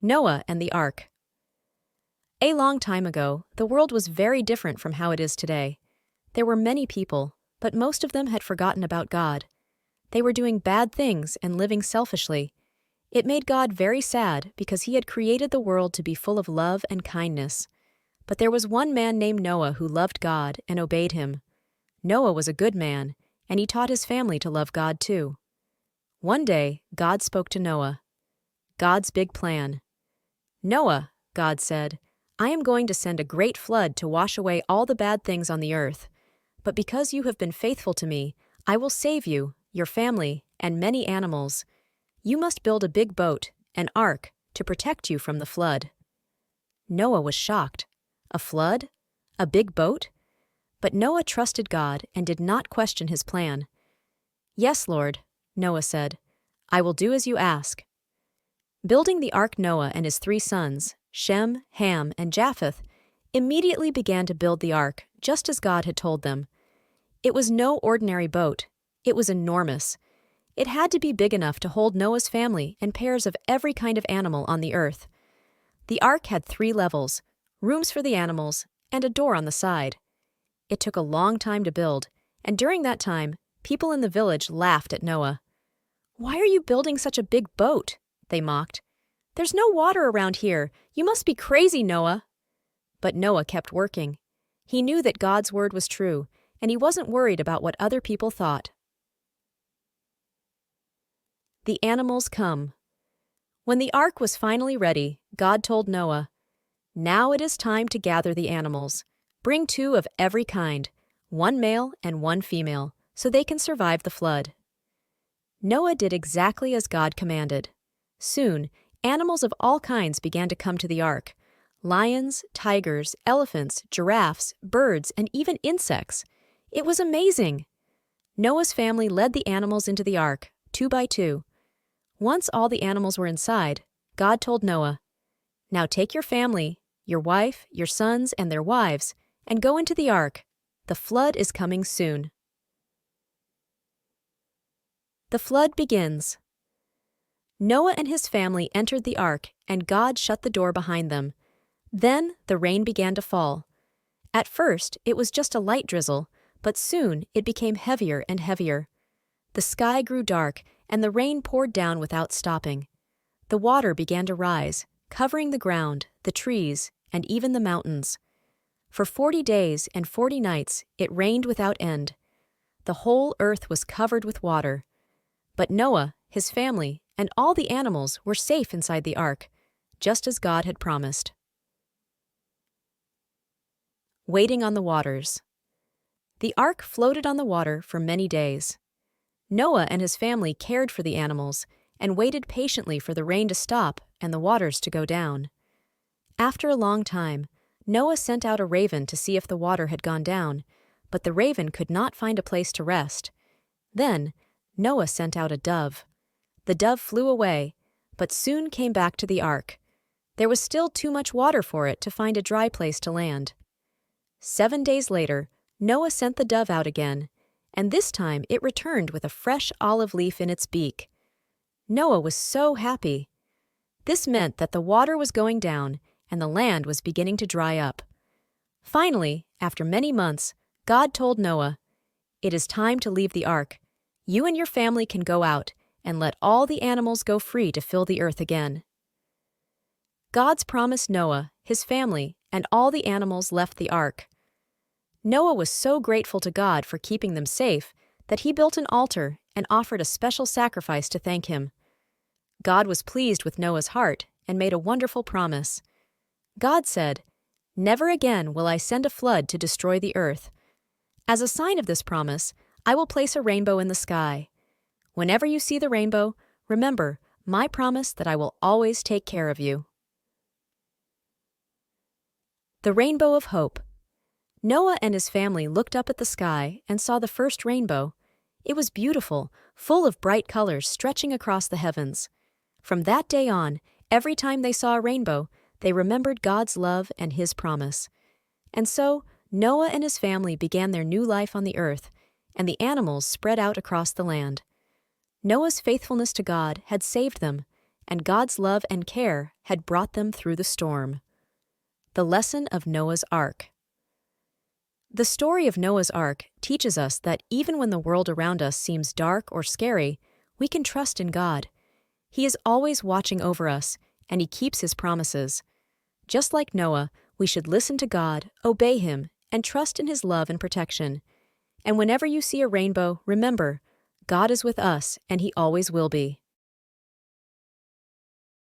Noah and the Ark. A long time ago, the world was very different from how it is today. There were many people, but most of them had forgotten about God. They were doing bad things and living selfishly. It made God very sad because he had created the world to be full of love and kindness. But there was one man named Noah who loved God and obeyed him. Noah was a good man, and he taught his family to love God too. One day, God spoke to Noah. God's big plan. "Noah," God said, "I am going to send a great flood to wash away all the bad things on the earth. But because you have been faithful to me, I will save you, your family, and many animals. You must build a big boat, an ark, to protect you from the flood." Noah was shocked. A flood? A big boat? But Noah trusted God and did not question his plan. "Yes, Lord," Noah said, "I will do as you ask." Building the ark, Noah and his 3 sons, Shem, Ham, and Japheth, immediately began to build the ark, just as God had told them. It was no ordinary boat. It was enormous. It had to be big enough to hold Noah's family and pairs of every kind of animal on the earth. The ark had 3 levels, rooms for the animals, and a door on the side. It took a long time to build, and during that time, people in the village laughed at Noah. "Why are you building such a big boat?" they mocked. "There's no water around here. You must be crazy, Noah." But Noah kept working. He knew that God's word was true, and he wasn't worried about what other people thought. The animals come. When the ark was finally ready, God told Noah, "Now it is time to gather the animals. Bring 2 of every kind, 1 male and 1 female, so they can survive the flood." Noah did exactly as God commanded. Soon, animals of all kinds began to come to the ark. Lions, tigers, elephants, giraffes, birds, and even insects. It was amazing. Noah's family led the animals into the ark, 2 by 2. Once all the animals were inside, God told Noah, "Now take your family, your wife, your sons, and their wives, and go into the ark. The flood is coming soon." The flood begins. Noah and his family entered the ark, and God shut the door behind them. Then the rain began to fall. At first, it was just a light drizzle, but soon it became heavier and heavier. The sky grew dark, and the rain poured down without stopping. The water began to rise, covering the ground, the trees, and even the mountains. For 40 days and 40 nights, it rained without end. The whole earth was covered with water. But Noah, his family, and all the animals were safe inside the ark, just as God had promised. Waiting on the waters. The ark floated on the water for many days. Noah and his family cared for the animals and waited patiently for the rain to stop and the waters to go down. After a long time, Noah sent out a raven to see if the water had gone down, but the raven could not find a place to rest. Then, Noah sent out a dove. The dove flew away, but soon came back to the ark. There was still too much water for it to find a dry place to land. 7 days later, Noah sent the dove out again, and this time it returned with a fresh olive leaf in its beak. Noah was so happy. This meant that the water was going down and the land was beginning to dry up. Finally, after many months, God told Noah, "It is time to leave the ark. You and your family can go out and let all the animals go free to fill the earth again." God's promised Noah, his family, and all the animals left the ark. Noah was so grateful to God for keeping them safe that he built an altar and offered a special sacrifice to thank him. God was pleased with Noah's heart and made a wonderful promise. God said, "Never again will I send a flood to destroy the earth. As a sign of this promise, I will place a rainbow in the sky. Whenever you see the rainbow, remember my promise that I will always take care of you." The Rainbow of Hope. Noah and his family looked up at the sky and saw the first rainbow. It was beautiful, full of bright colors stretching across the heavens. From that day on, every time they saw a rainbow, they remembered God's love and his promise. And so, Noah and his family began their new life on the earth, and the animals spread out across the land. Noah's faithfulness to God had saved them, and God's love and care had brought them through the storm. The lesson of Noah's Ark. The story of Noah's Ark teaches us that even when the world around us seems dark or scary, we can trust in God. He is always watching over us, and He keeps His promises. Just like Noah, we should listen to God, obey Him, and trust in His love and protection. And whenever you see a rainbow, remember, God is with us, and He always will be.